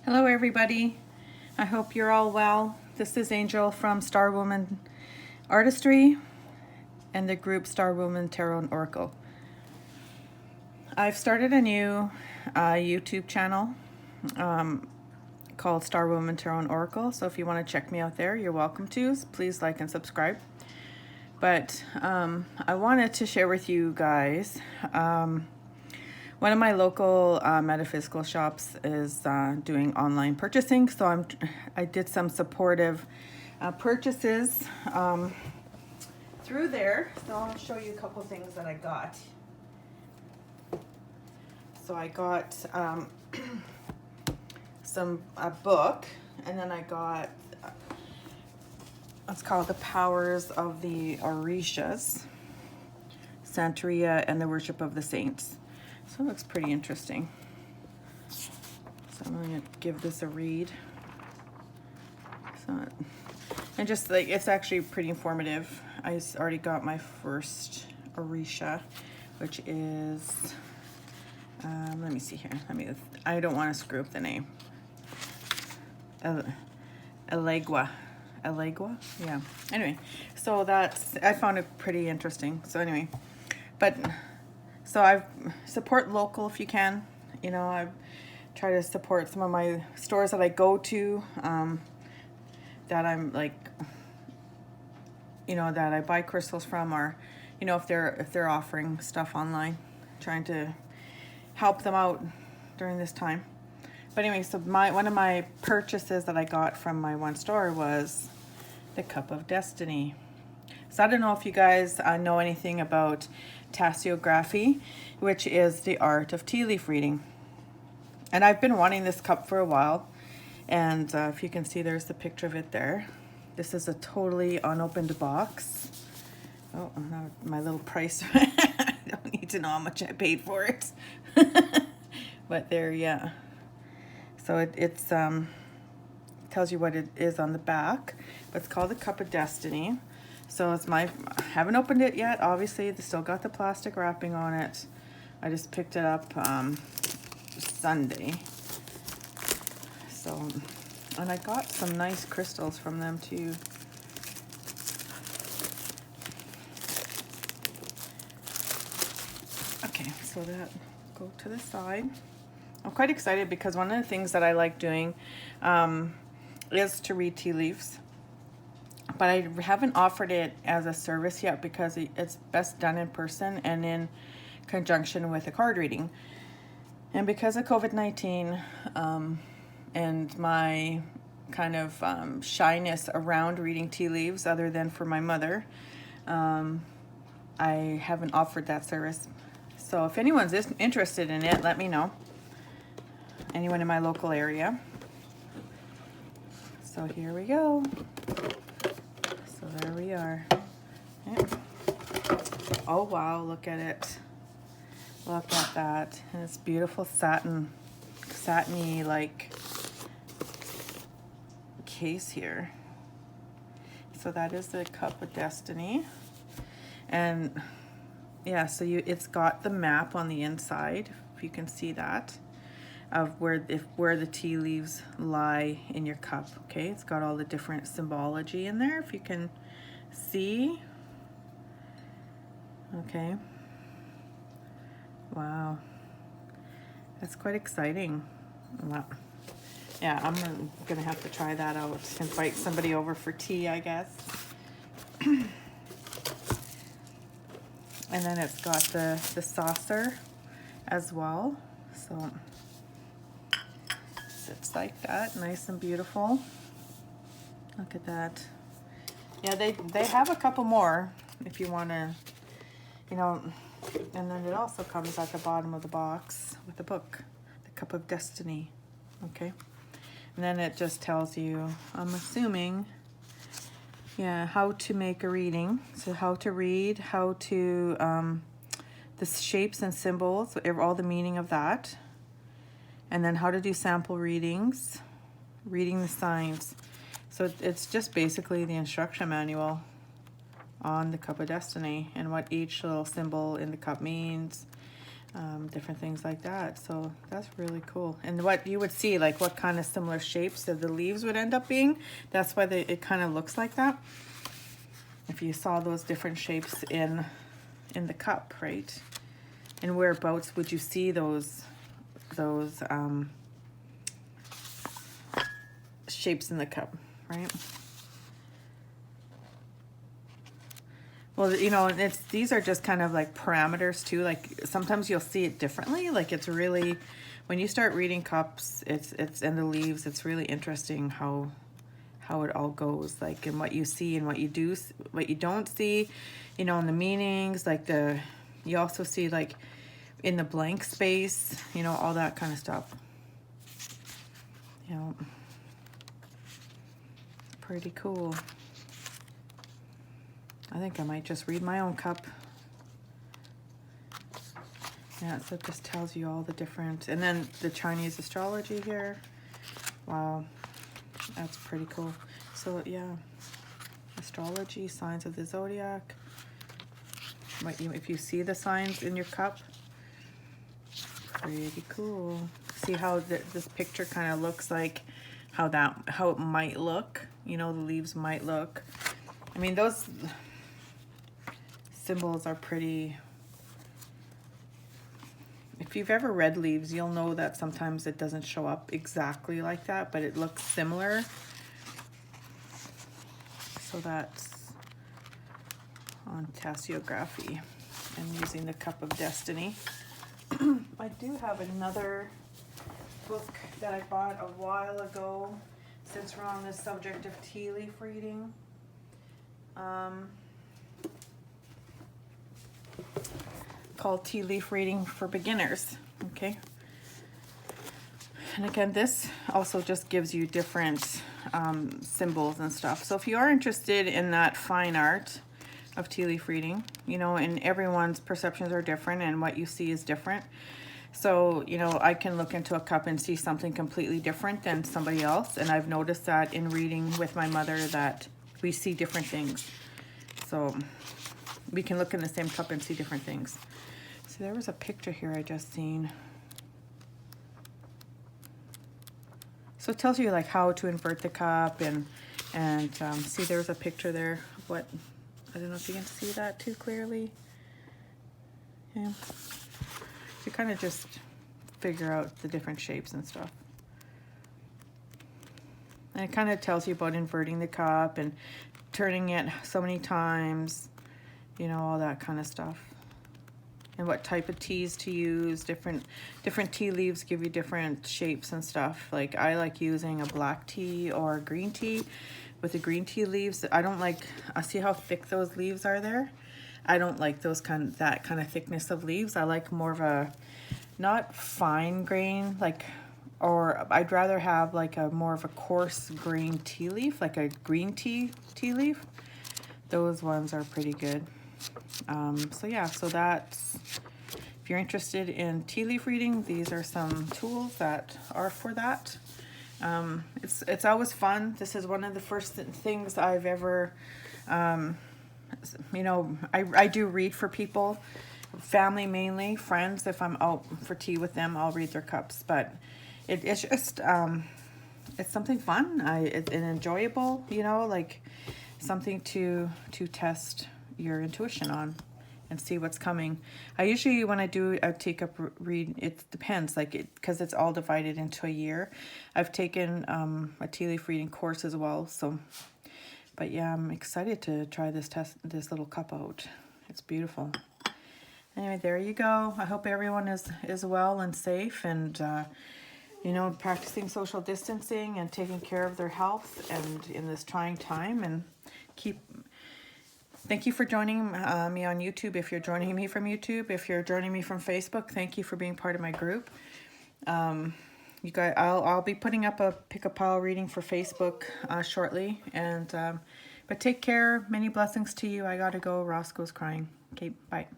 Hello everybody, I hope you're all well. This is Angel from Star Woman Artistry and the group Star Woman Tarot and Oracle. I've started a new YouTube channel called Star Woman Tarot and Oracle, so if you want to check me out there, you're welcome to. Please like and subscribe. But I wanted to share with you guys one of my local metaphysical shops is doing online purchasing, so I did some supportive purchases through there. So I'll show you a couple things that I got. So I got a book, and then I got it's called The Powers of the Orishas, Santeria, and the Worship of the Saints. So it looks pretty interesting. So I'm going to give this a read. And just like, it's actually pretty informative. I already got my first Orisha, which is, let me see here. I don't want to screw up the name. Elegua. Yeah. Anyway, so I found it pretty interesting. So anyway, so I support local if you can. You know, I try to support some of my stores that I go to, that I'm like, you know, that I buy crystals from, or, you know, if they're offering stuff online, trying to help them out during this time. But anyway, so one of my purchases that I got from my one store was the Cup of Destiny. So I don't know if you guys know anything about Tasseography, which is the art of tea leaf reading. And I've been wanting this cup for a while. And if you can see, there's the picture of it there. This is a totally unopened box. Oh, now my little price. I don't need to know how much I paid for it. But there, yeah. So it's tells you what it is on the back. But it's called the Cup of Destiny. So I haven't opened it yet. Obviously, they still got the plastic wrapping on it. I just picked it up Sunday. So, and I got some nice crystals from them too. Okay, so that go to the side. I'm quite excited because one of the things that I like doing is to read tea leaves. But I haven't offered it as a service yet because it's best done in person and in conjunction with a card reading. And because of COVID-19 and my kind of shyness around reading tea leaves, other than for my mother, I haven't offered that service. So if anyone's interested in it, let me know. Anyone in my local area. So here we go. So there we are. Yeah. Oh wow, look at it. Look at that. And it's beautiful satiny like case here. So that is the Cup of Destiny. And yeah, so it's got the map on the inside, if you can see that, of where the tea leaves lie in your cup. Okay, it's got all the different symbology in there, if you can see. Okay, wow, that's quite exciting. Wow. Yeah, I'm gonna have to try that out, invite somebody over for tea, I guess. And then it's got the saucer as well, so it's like that, nice and beautiful. Look at that. Yeah, they have a couple more if you want to, you know. And then it also comes at the bottom of the box with the book, the Cup of Destiny. Okay, and then it just tells you, I'm assuming, yeah, how to make a reading. So how to read, how to the shapes and symbols, all the meaning of that. And then how to do sample readings, reading the signs. So it's just basically the instruction manual on the Cup of Destiny and what each little symbol in the cup means. different things like that. So that's really cool. And what you would see, like what kind of similar shapes that the leaves would end up being. That's why it kind of looks like that. If you saw those different shapes in the cup, right? And whereabouts would you see those shapes in the cup, right? Well, you know, these are just kind of like parameters too. Like sometimes you'll see it differently. Like it's really, when you start reading cups, it's and the leaves, it's really interesting how it all goes, like, and what you see and what you don't see, you know, and the meanings, like you also see like in the blank space, you know, all that kind of stuff. You know, pretty cool. I think I might just read my own cup. Yeah, so it just tells you all the different, and then the Chinese astrology here. Wow, that's pretty cool. So yeah, astrology, signs of the zodiac. If you see the signs in your cup, pretty cool. See how this picture kind of looks like, how it might look. You know, the leaves might look. I mean, those symbols are pretty. If you've ever read leaves, you'll know that sometimes it doesn't show up exactly like that, but it looks similar. So that's on Tasseography and using the Cup of Destiny. I do have another book that I bought a while ago, since we're on the subject of tea leaf reading. Called Tea Leaf Reading for Beginners. Okay. And again, this also just gives you different symbols and stuff. So if you are interested in that fine art of tea leaf reading, you know, and everyone's perceptions are different and what you see is different. So, you know, I can look into a cup and see something completely different than somebody else. And I've noticed that in reading with my mother that we see different things. So we can look in the same cup and see different things. So there was a picture here I just seen. So it tells you like how to invert the cup and see, there's a picture there of what, I don't know if you can see that too clearly. Yeah. You kind of just figure out the different shapes and stuff. And it kind of tells you about inverting the cup and turning it so many times, you know, all that kind of stuff. And what type of teas to use. Different tea leaves give you different shapes and stuff. Like I like using a black tea or green tea. With the green tea leaves, I don't like, I see how thick those leaves are there. I don't like that kind of thickness of leaves. I like more of a, not fine grain, like, or I'd rather have like a more of a coarse green tea leaf, like a green tea leaf. Those ones are pretty good. So yeah, so that's, if you're interested in tea leaf reading, these are some tools that are for that. It's always fun. This is one of the first things I've ever, you know, I do read for people, family mainly, friends. If I'm out for tea with them, I'll read their cups. But it's just, it's something fun. And enjoyable, you know, like something to test your intuition on and see what's coming. I usually, when I do a teacup read, it depends, like because it's all divided into a year. I've taken a tea leaf reading course as well, so, but yeah, I'm excited to try this little cup out. It's beautiful. Anyway, there you go. I hope everyone is well and safe, and you know, practicing social distancing and taking care of their health and in this trying time, and thank you for joining me on YouTube. If you're joining me from YouTube, if you're joining me from Facebook, thank you for being part of my group. You guys, I'll be putting up a pick a pile reading for Facebook shortly. And but take care. Many blessings to you. I gotta go. Roscoe's crying. Okay, bye.